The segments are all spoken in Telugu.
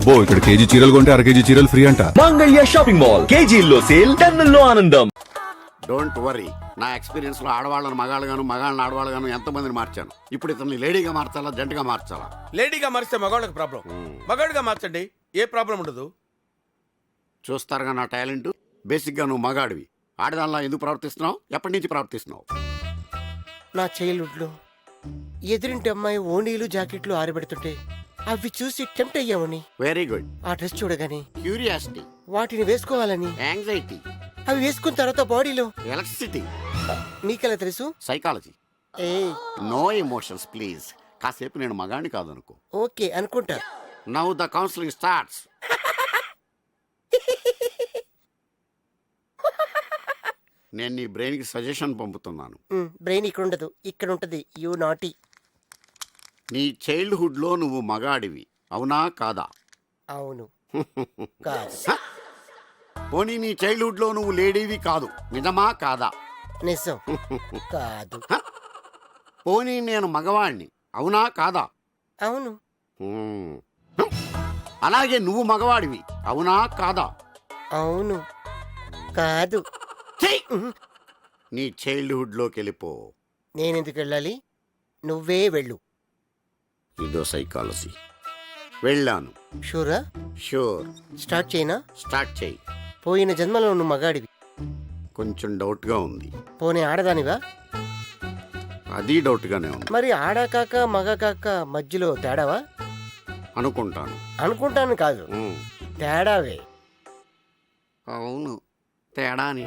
అబ్బో ఇక్కడ కేజీ చీరలు కొంటే అర కేజీ చీరలు ఫ్రీ అంట. మంగళ్య షాపింగ్ మాల్, కేజీల్లో సేల్, టన్నుల్లో ఆనందం. డోంట్ వరీ, నా ఎక్స్పీరియన్స్ లో ఆడవాళ్ళను మగాళ్ళగాను మగాళ్ళని ఆడవాళ్ళగాను ఎంతమందిని మార్చాను. ఇప్పుడు ఇతన్ని లేడీగా మార్చాలా జంటగా మార్చాలా? లేడీగా మారిస్తే మగాళ్ళకి ప్రాబ్లం, మగాడిగా మార్చండి ఏ ప్రాబ్లం ఉండదు. చూస్తారుగా నా టాలెంట్. బేసిక్ గా నువ్వు మగాడివి, ఆడదానిలా ఎందుకు ప్రవర్తిస్తున్నావు? ఎప్పటి నుంచి ప్రవర్తిస్తున్నావు? నా చైల్డ్హుడ్ లో ఎదురింటి అమ్మాయి ఓణీలు జాకెట్లు ఆరబెడుతుంటే అవి చూసి టెంప్ట్ అయ్యామని. Very good. ఆ డ్రెస్ చూడగానే క్యూరియాసిటీ, వాటిని వేసుకోవాలని. యాంగ్జైటీ, అవి వేసుకున్న తర్వాత బాడీలో ఎలక్ట్రిసిటీ, నీకెలా తెలుసు? సైకాలజీ. ఏ నో ఎమోషన్స్ ప్లీజ్. కాసేపు నేను మగాడిని కాదనుకో. ఓకే అనుకుంటా. Now the counselling starts. నేను నీ బ్రెయిన్ కి సజెషన్ పంపుతున్నాను. బ్రెయిన్ ఇక్కడ ఉండదు, ఇక్కడ ఉంటది. You naughty. నీ చైల్డ్హుడ్ లో నువ్వు మగాడివి, అవునా కాదా? అవును. కాదు. పోనీ నీ చైల్డ్హుడ్ లో నువ్వు లేడీవి కాదు, నిజమా కాదా? నిజం. కాదు. పోనీ నేను మగవాణ్ణి, అవునా కాదా? అవును. అలాగే నువ్వు మగవాడివి, అవునా కాదా? అవును. కాదు. నీ చైల్డ్హుడ్ లోకి వెళ్ళిపో. నేనెందుకు వెళ్ళాలి? నువ్వే వెళ్ళు. ఇదో సైకాలజీ. వెళ్ళాను. షూరా? షూర్. స్టార్ట్ చేయనా? స్టార్ట్ చేయి. పోయిన జన్మలో నువ్వు మగాడివి. కొంచెం డౌట్ గా ఉంది. పోనీ ఆడదానివా? అది డౌట్ గానే ఉంది. మరి ఆడా కాక మగ కాక మధ్యలో తేడావా? అనుకుంటాను. అనుకుంటాను కాదు, తేడావే. అవును, తేడాని.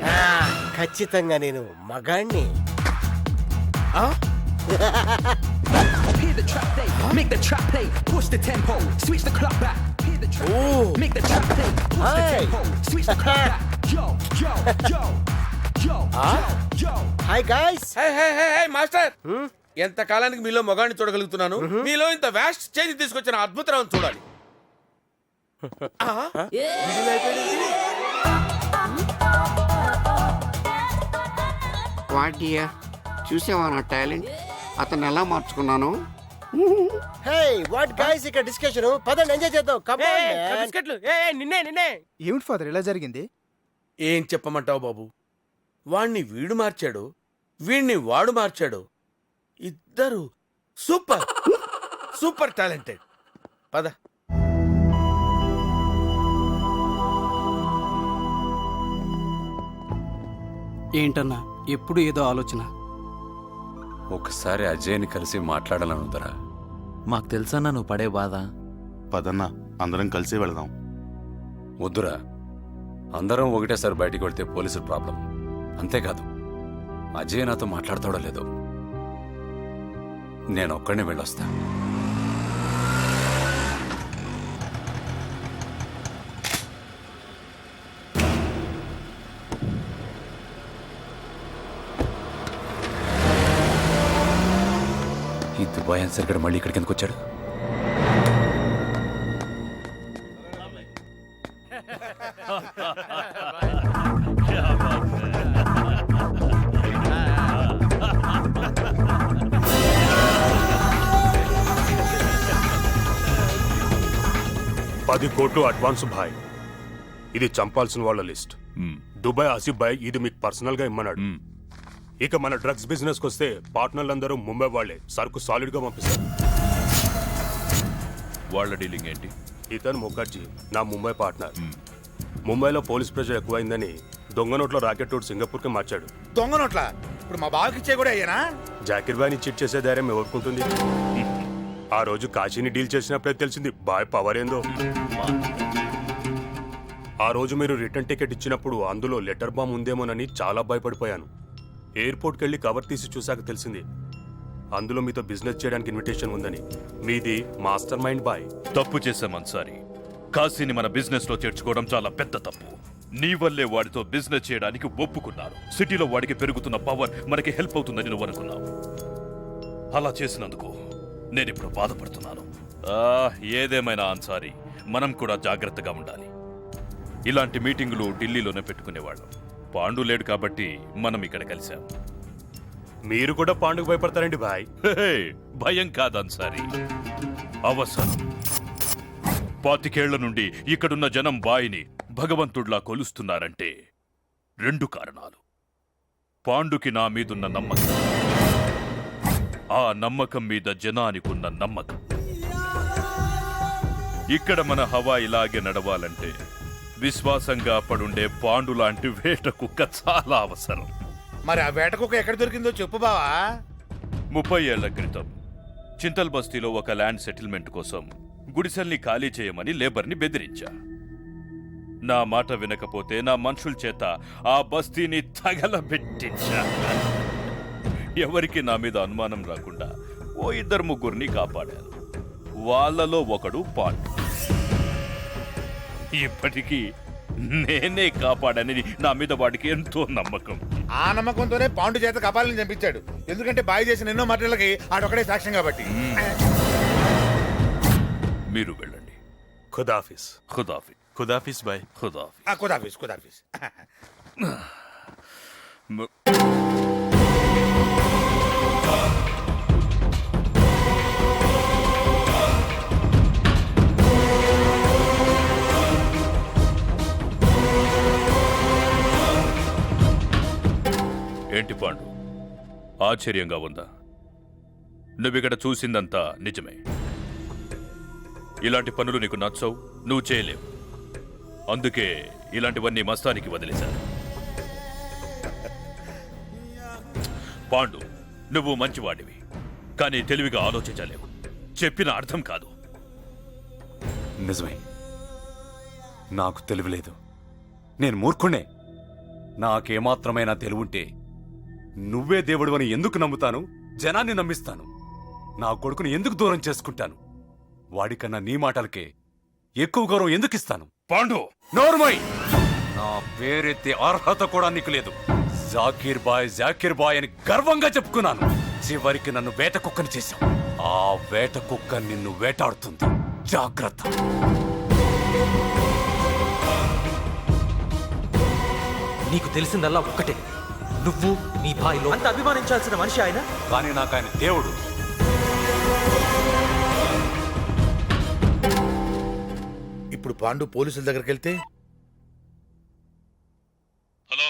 ఖచ్చితంగా నేను మగాణ్ణి. Hear the trap play, make the trap play, push the tempo, switch the clock back. Hear the trap play, make the trap play, push the tempo, switch the clock back. Yo, yo, yo, yo, yo. Hi guys. Master, ఎంత కాలానికి మీలో మగాడిని చూడగలుగుతున్నాను. మీలో ఇంత వ్యాస్ట్ చేంజ్ తీసుకొచ్చిన అద్భుతం చూడాలి. వాటియా, చూసావా నా టాలెంట్? అతను ఎలా మార్చుకున్నాను? హే వాట్ గాయ్స్, ఇక్కడ డిస్కషన్. పదండి ఎంజాయ్ చేద్దాం. Come on. బిస్కెట్లు నిన్నే. ఏమిటి ఫాదర్ ఇలా జరిగింది? ఏం చెప్పమంటావు బాబు? వాణ్ణి వీడు మార్చాడు, వీణ్ణి వాడు మార్చాడు. ఇద్దరు సూపర్ సూపర్ టాలెంటెడ్. పద. ఏంటన్నా ఎప్పుడు ఏదో ఆలోచన. ఒకసారి అజయ్ని కలిసి మాట్లాడాలనుందరా. మాకు తెలుసన్నా నువ్వు పడే బాధ. పదన్నా, అందరం కలిసి వెళదాం. వద్దురా, అందరం ఒకటేసారి బయటికి వెళ్తే పోలీసులు ప్రాబ్లం. అంతేకాదు అజయ్ నాతో మాట్లాడతాడో లేదో. నేను ఒక్కడిని వెళ్ళొస్తా. ఈ దుబాయ్ అన్సర్ గడు మళ్ళీ ఇక్కడికి ఎందుకు వచ్చాడు? ₹10 అడ్వాన్స్ భాయ్. ఇది చంపాల్సిన వాళ్ళ లిస్ట్. దుబాయ్ ఆసిఫ్ భాయ్ ఇది మీకు పర్సనల్ గా ఇమ్మన్నాడు. ఇక మన డ్రగ్స్ బిజినెస్ వస్తే పార్ట్నర్లందరూ ముంబై వాళ్లే. సరుకు సాలిడ్ గా పంపిస్తారు. వాళ్ళ డీలింగ్ ఏంటి? ఇతను ముఖర్జీ నా ముంబై పార్ట్నర్. ముంబైలో పోలీస్ ప్రెషర్ ఎక్కువైందని దొంగ నోట్లో రాకెట్ రోడ్ సింగపూర్ కి మార్చాడు. దొంగ నోట్ల ఇప్పుడు మా బావకి ఇచ్చే కూడా అయ్యానా? జాకిర్ బాయ్ ని చిట్ చేసే ధైర్యం ఎవరుకుంటుంది? ఆ రోజు కాశీని డీల్ చేసినప్పుడే తెలిసింది బాయ్ పవర్ ఏందో. ఆ రోజు మీరు రిటర్న్ టికెట్ ఇచ్చినప్పుడు అందులో లెటర్ బాంబ్ ఉందేమోనని చాలా భయపడిపోయాను. ఎయిర్పోర్ట్కి వెళ్ళి కవర్ తీసి చూశాక తెలిసింది అందులో మీతో బిజినెస్ చేయడానికి ఇన్విటేషన్ ఉందని. మీది మాస్టర్ మైండ్ బాయ్. తప్పు చేశాం అన్సారీ. కాశీని మన బిజినెస్ లో చేర్చుకోవడం చాలా పెద్ద తప్పు. నీ వల్లే వాడితో బిజినెస్ చేయడానికి ఒప్పుకున్నారు. సిటీలో వాడికి పెరుగుతున్న పవర్ మనకి హెల్ప్ అవుతుందని నువ్వు అనుకున్నావు. అలా చేసినందుకు నేనిప్పుడు బాధపడుతున్నాను. ఏదేమైనా అన్సారీ, మనం కూడా జాగ్రత్తగా ఉండాలి. ఇలాంటి మీటింగులు ఢిల్లీలోనే పెట్టుకునేవాళ్ళం. పాండు లేడు కాబట్టి మనం ఇక్కడ కలిసాం. మీరు కూడా పాండుకు భయపడతారండి బాయ్? భయం కాదు అన్సారీ, అవసరం. 25 నుండి ఇక్కడున్న జనం బాయిని భగవంతుడ్లా కొలుస్తున్నారంటే 2 కారణాలు. పాండుకి నా మీదున్న నమ్మకం, ఆ నమ్మకం మీద జనానికున్న నమ్మకం. ఇక్కడ మన హవా ఇలాగే నడవాలంటే విశ్వాసంగా పడుండే పాండు లాంటి వేట కుక్క చాలా అవసరం. మరి ఆ వేట కుక్క ఎక్కడ దొరికిందో చెప్పు బావా. 30 ఏళ్ల క్రితం చింతల్ బస్తీలో ఒక ల్యాండ్ సెటిల్మెంట్ కోసం గుడిసెల్ని ఖాళీ చేయమని లేబర్ని బెదిరించా. నా మాట వినకపోతే నా మనుషుల చేత ఆ బస్తీని తగలబెట్టించా. ఎవరికి నా మీద అనుమానం రాకుండా ఓ 2-3 కాపాడాను. వాళ్ళలో ఒకడు పాండు. ఇప్పటికీ నేనే కాపాడని నా మీద వాడికి ఎంతో నమ్మకం. ఆ నమ్మకంతోనే పాండు చేత కపాలని చంపించాడు. ఎందుకంటే బాయి చేసిన ఎన్నో మటలకి ఆడొక్కడే సాక్ష్యం కాబట్టి. మీరు వెళ్ళండి. ఖుదాఫిస్. ఖుదాఫీ. ఖుదాఫిస్ బాయ్. ఖుదాఫీ. కుదాఫీస్ కుదాఫీస్. ఏంటి పాండు, ఆశ్చర్యంగా ఉందా? నువ్విక్కడ చూసిందంతా నిజమే. ఇలాంటి పనులు నీకు నచ్చవు, నువ్వు చేయలేవు. అందుకే ఇలాంటివన్నీ మస్తానికి వదిలేశారు. పాండు, నువ్వు మంచివాడివి, కానీ తెలివిగా ఆలోచించలేవు. చెప్పిన అర్థం కాదు. నిజమే, నాకు తెలివిలేదు, నేను మూర్ఖుణ్ణే. నాకేమాత్రమైనా తెలివుంటే నువ్వే దేవుడు అని ఎందుకు నమ్ముతాను? జనాన్ని నమ్మిస్తాను. నా కొడుకుని ఎందుకు దూరం చేసుకుంటాను? వాడికన్నా నీ మాటలకే ఎక్కువ గౌరవం ఎందుకు ఇస్తాను? పాండు, నోర్మై! నా పేరెత్తే అర్హత కూడా నీకు లేదు. జాకీర్ బాయ్ అని గర్వంగా చెప్పుకున్నాను. చివరికి నన్ను వేట కుక్కని చేశావు. ఆ వేట కుక్క నిన్ను వేటాడుతుంది. జాగ్రత్త. నీకు తెలిసిందల్లా ఒక్కటే, నువ్వు నీ భాయిలో అంత అభిమానించాల్సిన మనిషి ఆయన. కానీ నాకు ఆయన దేవుడు. ఇప్పుడు పాండు పోలీసుల దగ్గరికి వెళ్తే, హలో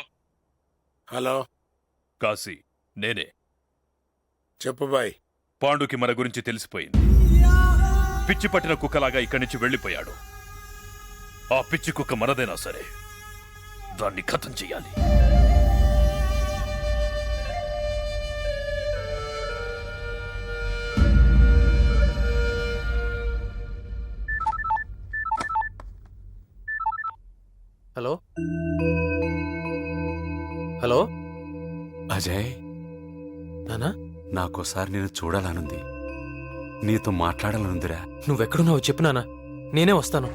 హలో, కాశీ, నేనే. చెప్పు బాయ్. పాండుకి మన గురించి తెలిసిపోయింది. పిచ్చి పట్టిన కుక్కలాగా ఇక్కడి నుంచి వెళ్ళిపోయాడు. ఆ పిచ్చి కుక్క మనదైనా సరే దాన్ని ఖతం చెయ్యాలి. హలో హలో అజయ్, నానా, నాకోసారి నేను చూడాలనుంది, నీతో మాట్లాడాలనుందిరా. నువ్వెక్కడున్నావో చెప్పు నానా, నేనే వస్తాను.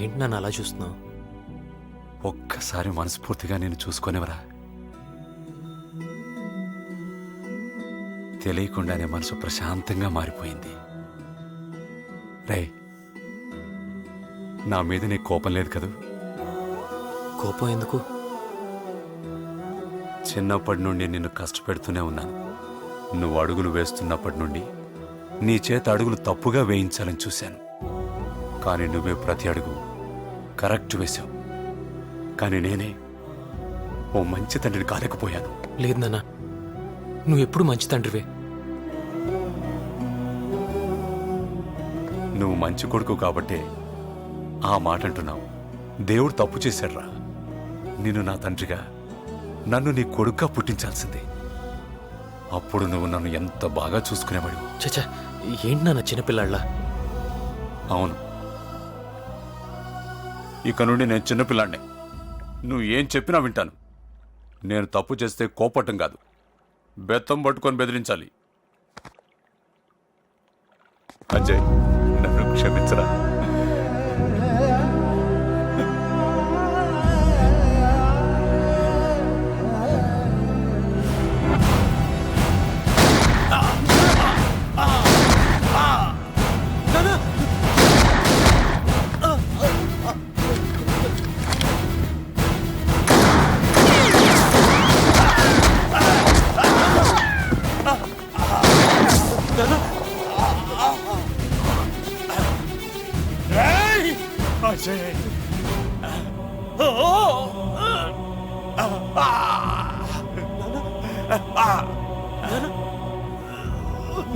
ఏంటి నన్ను అలా చూస్తున్నావు? ఒక్కసారి మనస్ఫూర్తిగా నేను చూసుకునేవరా. తెలియకుండానే మనసు ప్రశాంతంగా మారిపోయింది. రే, నా మీద నీకు కోపం లేదు కదూ? కోపం ఎందుకు? చిన్నప్పటి నుండి నిన్ను కష్టపెడుతూనే ఉన్నాను. నువ్వు అడుగులు వేస్తున్నప్పటి నుండి నీ చేత అడుగులు తప్పుగా వేయించాలని చూశాను. కానీ నువ్వే ప్రతి అడుగు కరెక్ట్ వేశావు. కానీ నేనే ఓ మంచి తండ్రిని కాలేకపోయాను. లేదు నాన్న, నువ్వు ఎప్పుడు మంచి తండ్రివే. నువ్వు మంచి కొడుకు కాబట్టే ఆ మాట అంటున్నావు. దేవుడు తప్పు చేశాడురా. నిన్ను నా తండ్రిగా, నన్ను నీ కొడుకుగా పుట్టించాల్సిందే. అప్పుడు నువ్వు నన్ను ఎంత బాగా చూసుకునేవాడివి. చచ్చా, ఏంటి నాన్న చిన్నపిల్లాళ్ళ? అవును, ఇక నుండి నేను చిన్నపిల్లాడినే. నువ్వు ఏం చెప్పినా వింటాను. నేను తప్పు చేస్తే కోపట్టం కాదు, బెత్తం పట్టుకొని బెదిరించాలి. అజయ్, నన్ను క్షమించరా.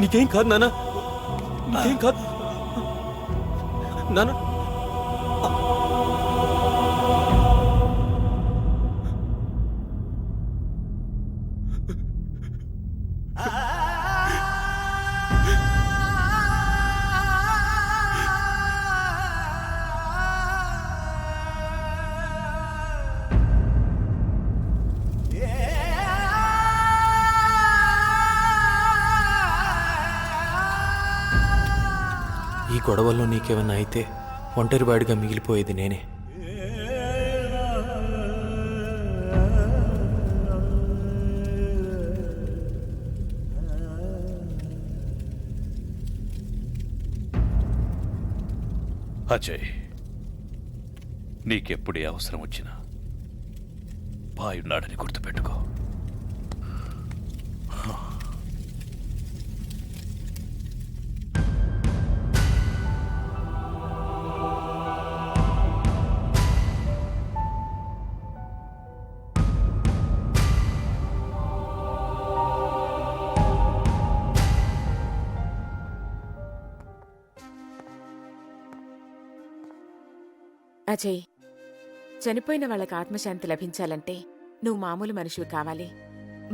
నీకేం కాదు నాన్న, నీకేం కాదు నాన్న. ఈ గొడవల్లో నీకేమన్నా అయితే ఒంటరివాడిగా మిగిలిపోయేది నేనే. అజయ్, నీకెప్పుడే అవసరం వచ్చినా బాయున్నాడని గుర్తుపెట్టుకో. అజయ్, చనిపోయిన వాళ్ళకి ఆత్మశాంతి లభించాలంటే నువ్వు మామూలు మనిషివి కావాలి.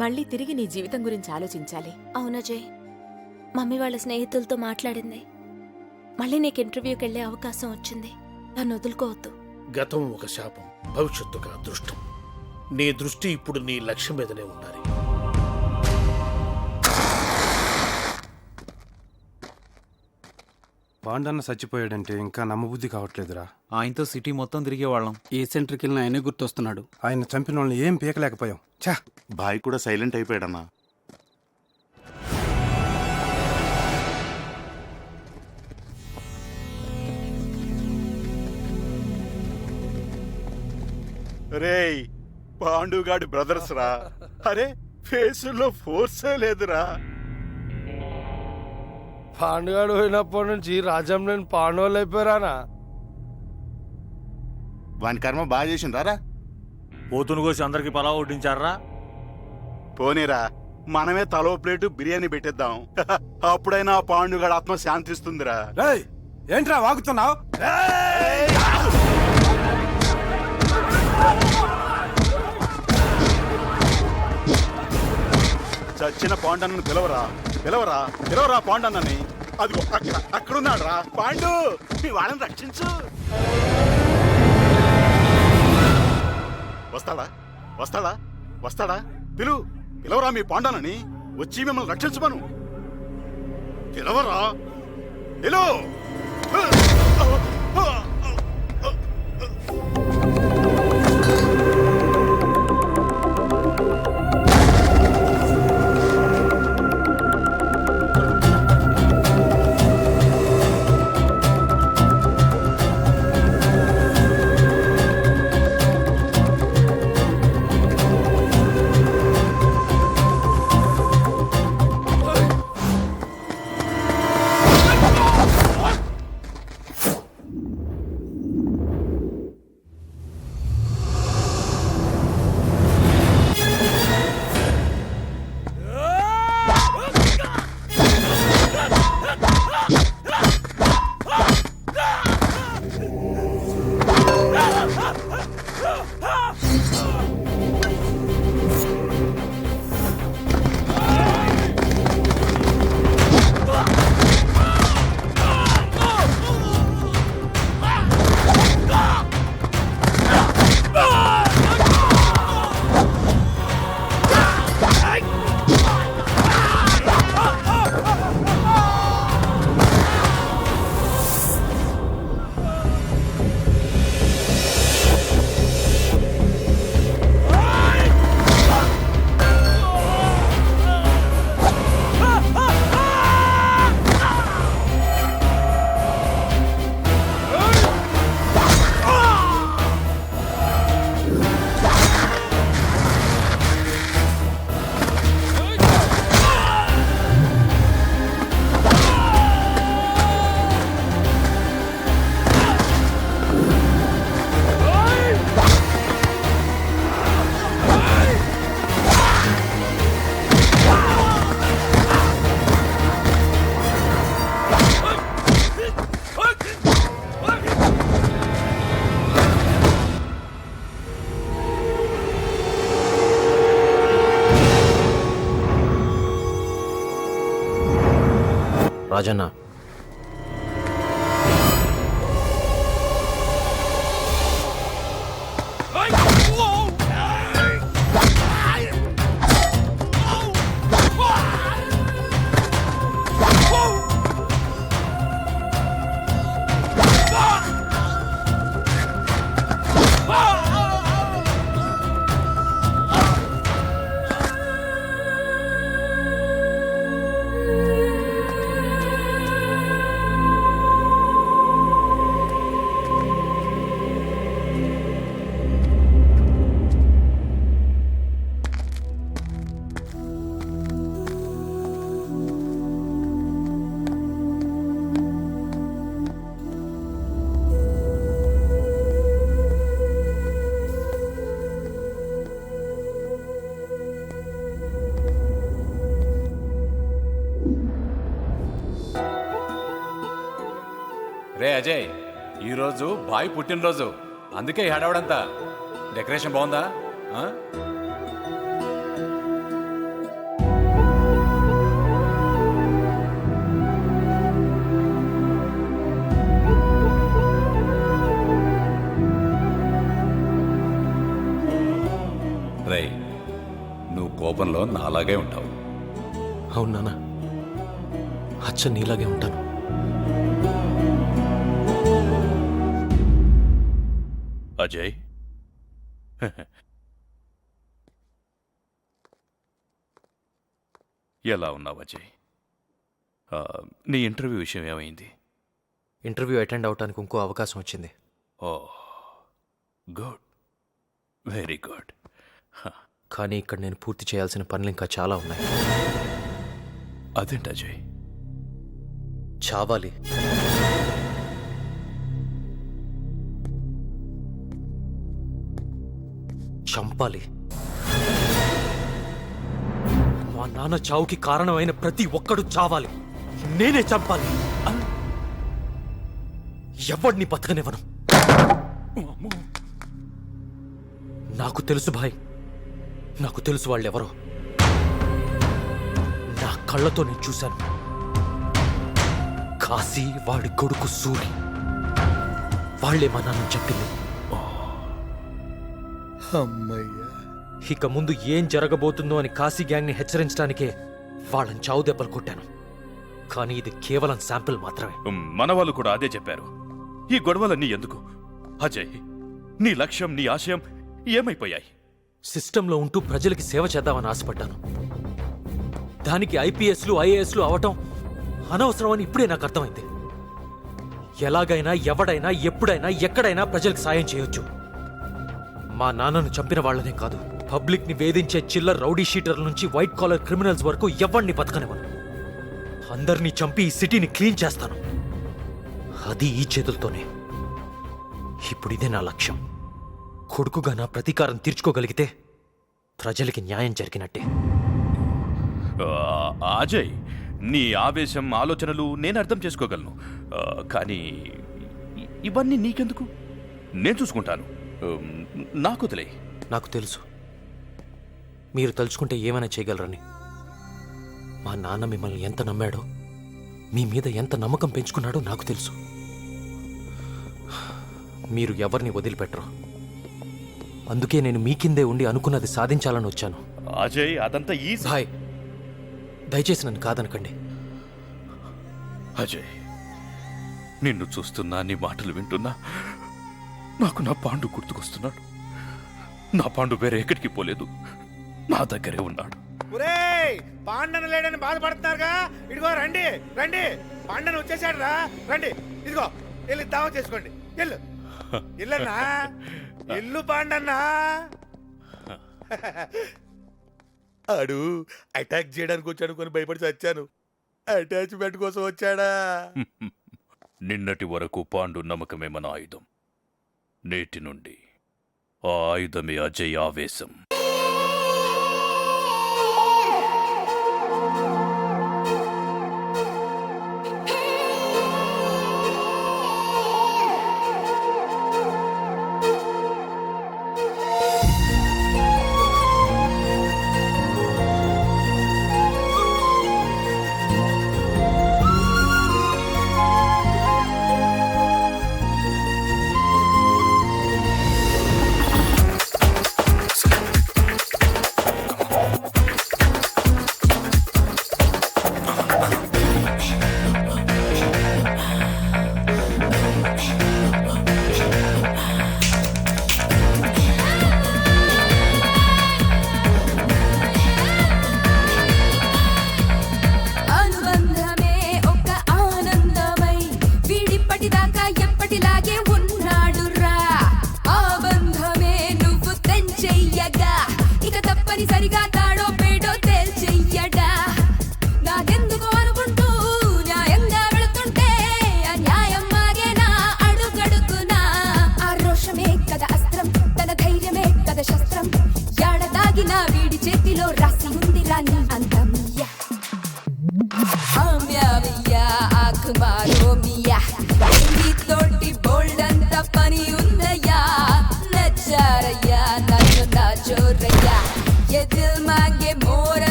మళ్ళీ తిరిగి నీ జీవితం గురించి ఆలోచించాలి. అవునజయ్, మమ్మీ వాళ్ళ స్నేహితులతో మాట్లాడింది. మళ్ళీ నీకు ఇంటర్వ్యూకి వెళ్ళే అవకాశం వచ్చింది. నన్ను వదులుకోవద్దు. గతం ఒక శాపం, భవిష్యత్తు ఒక అదృష్టం. నీ దృష్టి ఇప్పుడు నీ లక్ష్యం మీదనే ఉండాలి. పాండన్న చచ్చిపోయాడంటే ఇంకా నమ్మబుద్ధి కావట్లేదురా. ఆయనతో సిటీ మొత్తం తిరిగేవాళ్ళం. ఏ సెంటర్కి వెళ్ళినా ఆయనే గుర్తొస్తున్నాడు. ఆయన చంపిన వాళ్ళని ఏం పీకలేకపోయాం. ఛా, బాయ్ కూడా సైలెంట్ అయిపోయాడన్నా. రేయ్, పాండుగాడి బ్రదర్స్ రా. అరే, ఫేసుల్లో ఫోర్సే లేదురా. పాండుగాడు పోయినప్పటి నుంచి రాజం నేను పాండవులు అయిపోయారానా. వాని కర్మ బాగా చేసిండ్రా రా. పోతును కోసి అందరికి పలావ్ వడ్డించారా. పోనీరా, మనమే తలో ప్లేటు బిర్యానీ పెట్టేద్దాం. అప్పుడైనా ఆ పాండుగాడు ఆత్మ శాంతిస్తుందిరా. ఏంట్రా వాగుతున్నావు? చచ్చిన పాండన్నను పిలవరా, పిలవరా, పిలవరా పాండన్నని. అదిగో అక్కడున్నాడు రా. పాండు, మీ వాళ్ళని రక్షించు. వస్తాడా, వస్తాడా, వస్తాడా? పిలవరా మీ పాండన్నని. వచ్చి మిమ్మల్ని రక్షించమను. పిలవరా, పిలు. రాజన్న రే అజయ్, ఈరోజు బాయ్ పుట్టినరోజు, అందుకే ఈ హడావుడంతా. డెకరేషన్ బాగుందా? ఆ? రేయ్, నువ్వు కోపంలో నాలాగే ఉంటావు. అవును నాన్న, అచ్చ నీలాగే ఉంటాను. అజయ్, ఎలా ఉన్నావు అజయ్? నీ ఇంటర్వ్యూ విషయం ఏమైంది? ఇంటర్వ్యూ అటెండ్ అవటానికి ఇంకో అవకాశం వచ్చింది. ఓ గుడ్, వెరీ గుడ్. కానీ ఇక్కడ నేను పూర్తి చేయాల్సిన పనులు ఇంకా చాలా ఉన్నాయి. అదేంటి అజయ్? చావాలి. చంపాలి. మా నాన్న చావుకి కారణమైన ప్రతి ఒక్కడు చావాలి. నేనే చంపాలి. ఎవడిని బతకనివ్వను. నాకు తెలుసు భాయ్, నాకు తెలుసు వాళ్ళెవరో. నా కళ్ళతో నేను చూశాను. కాశీ, వాడి కొడుకు సూరి, వాళ్లే మా నాన్న చెప్పింది. అమ్మయ్యా. ఇక ముందు ఏం జరగబోతుందో అని కాశీ గ్యాంగ్ ని హెచ్చరించడానికే వాళ్ళని చావు దెబ్బలు కొట్టాను. కానీ ఇది కేవలం శాంపిల్ మాత్రమే. మన వాళ్ళు కూడా అదే చెప్పారు. ఈ గొడవలన్నీ ఎందుకు అజయ్? నీ లక్ష్యం, నీ ఆశయం ఏమైపోయాయి? సిస్టంలో ఉంటూ ప్రజలకి సేవ చేద్దామని ఆశపడ్డాను. దానికి ఐపీఎస్లు, ఐఏఎస్లు అవటం అనవసరమని ఇప్పుడే నాకు అర్థమైంది. ఎలాగైనా, ఎవడైనా, ఎప్పుడైనా, ఎక్కడైనా ప్రజలకు సాయం చేయొచ్చు. మా నాన్నను చంపిన వాళ్ళనే కాదు, పబ్లిక్ ని వేధించే చిల్లర్ రౌడీ షీటర్ల నుంచి వైట్ కాలర్ క్రిమినల్స్ వరకు ఎవరిని బతకనివ్వను. అందరినీ చంపి ఈ సిటీని క్లీన్ చేస్తాను. అది ఈ చేతులతోనే. ఇప్పుడు ఇదే నా లక్ష్యం. కొడుకుగా నా ప్రతీకారం తీర్చుకోగలిగితే ప్రజలకి న్యాయం జరిగినట్టే. అజయ్, నీ ఆవేశం, ఆలోచనలు నేను అర్థం చేసుకోగలను. కానీ ఇవన్నీ నీకెందుకు? నేను చూసుకుంటాను. నాకు వదిలే. నాకు తెలుసు మీరు తలుచుకుంటే ఏమైనా చేయగలరని. మా నాన్న మిమ్మల్ని ఎంత నమ్మాడో, మీ మీద ఎంత నమ్మకం పెంచుకున్నాడో నాకు తెలుసు. మీరు ఎవరిని వదిలిపెట్టరు. అందుకే నేను మీ కిందే ఉండి అనుకున్నది సాధించాలని వచ్చాను. అజయ్, అదంతా ఈజీ. భాయ్, దయచేసి నన్ను కాదనకండి. అజయ్, నిన్ను చూస్తున్నా, నీ మాటలు వింటున్నా, నాకు నా పాండు గుర్తుకొస్తున్నాడు. నా పాండు వేరే ఎక్కడికి పోలేదు, నా దగ్గరే ఉన్నాడు. పాండన లేడని బాధపడుతున్నారుగా, ఇదిగో రండి రండి, పాండన వచ్చేసాడు రా, రండి. ఇదిగో వెళ్ళి దావా చేసుకోండి. ఎల్లు ఇల్లన్నా, ఇల్లు పాండన్నా. ఆడు అటాక్ చేయడానికి వచ్చాడు కొని భయపడి చచ్చాను. అటాచ్మెంట్ కోసం వచ్చాడా? నిన్నటి వరకు పాండు నమ్మకమే మన ఆయుధం. నేటి నుండి ఆ ఆయుధమే అజయ్ ఆవేశం.